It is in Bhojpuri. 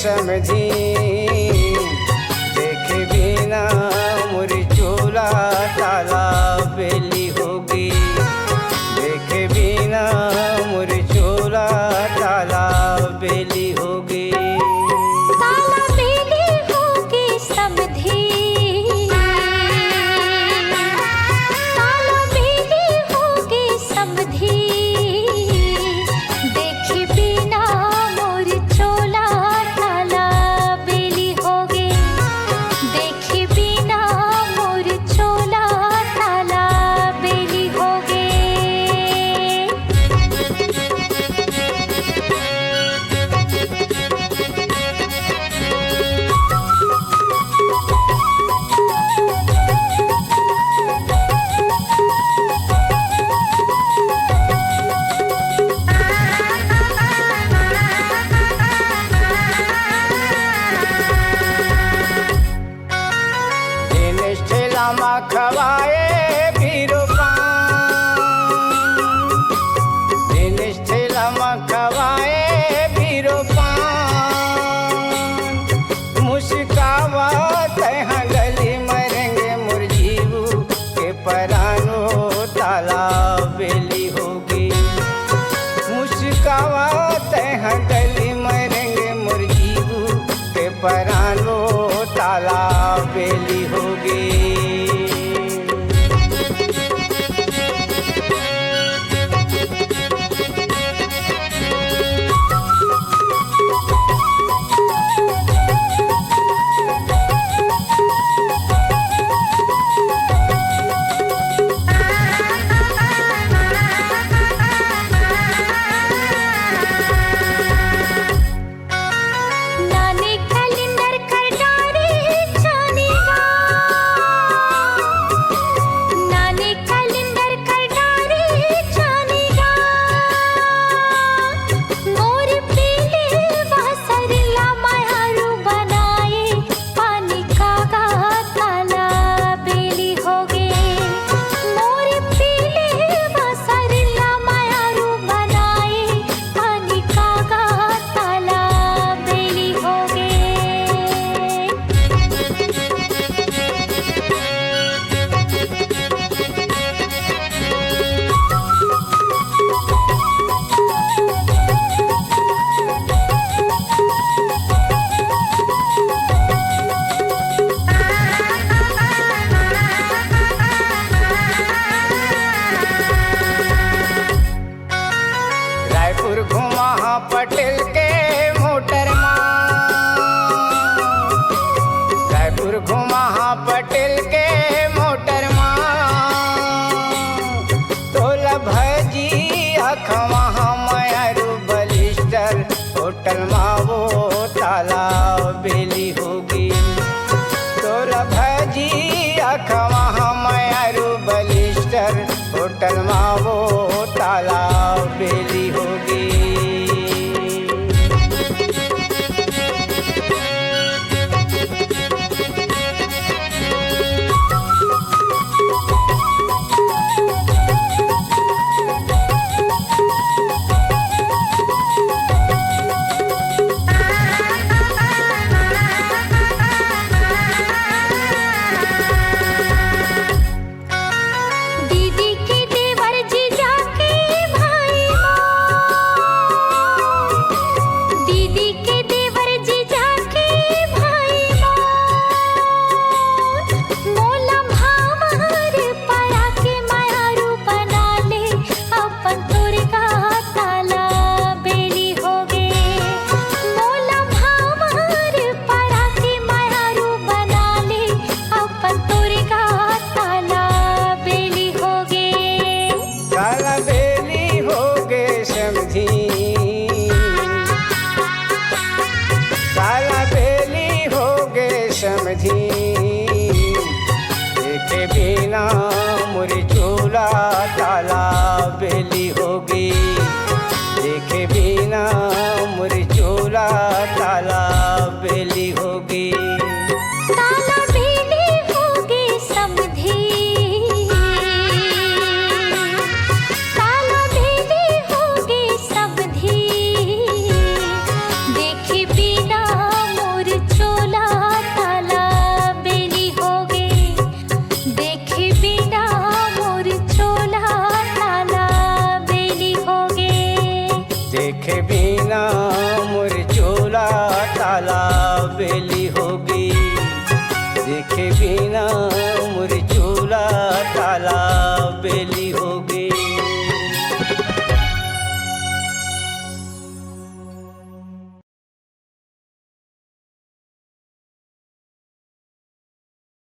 समधी देखे बिना मोरी चूल्हा ताला बेली होगी। देखे बिना मोरी चूल्हा ताला बेली होगी। ताला बेली होगी समधी, ताला बेली होगी समधी। देखे बिना मोर चोला ताला बेली होगी। देखे बिना मोर चोला ताला बेली होगी। जिनिस ठेलामा खवाए भीरो पान। जिनिस ठेलामा खवाए भीरो पान। मुस्कावा तहाँ गली मरेंगे मुरजीबू के परानो ताला बेली होगी। मुस्कावा तहाँ गली मरेंगे मुरजीबू के परानो ताला बेली होगी। नानी कैलेंडर कर डारे जानेगा। नानी कैलेंडर कर डारे जानेगा। मोर पीले वासरिला मायारू बनाए पानी कागा ताला बेली होगे। मोर पीले वासरिला मायारू बनाए पानी कागा ताला बेली होगे। रायपुर घुमा पटेल के मोटर माँ। रायपुर घुमा पटेल के मोटर माँ। तोला भजी अखवा मायारू बलिस्टर होटल माँ वो ताला बेली होगी। तोला भजी अखवा मायारू बलिस्टर होटल माँ वो ताला बेली होगी। दीदी के देवर जीजा के भाई मोर। दीदी के देवर जीजा के भाई मोर। मोला भावर परा के मायारू बना ले अपन तुरगा ताला बेली होगे। मोला भावर परा के मायारू बना ले अपन तुरगा ताला बेली होगे। ताला बेली होगे समधी। ताला बेली होगे समधी। देखे बिना मोरी चूल्हा ताला बेली होगी। देखे बिना मोरी चूल्हा ताला बेली होगी। ताला बेली होगी समधी। ताला बेली होगी समधी। देखे बिना देखे बिना मोर चोला ताला बेली।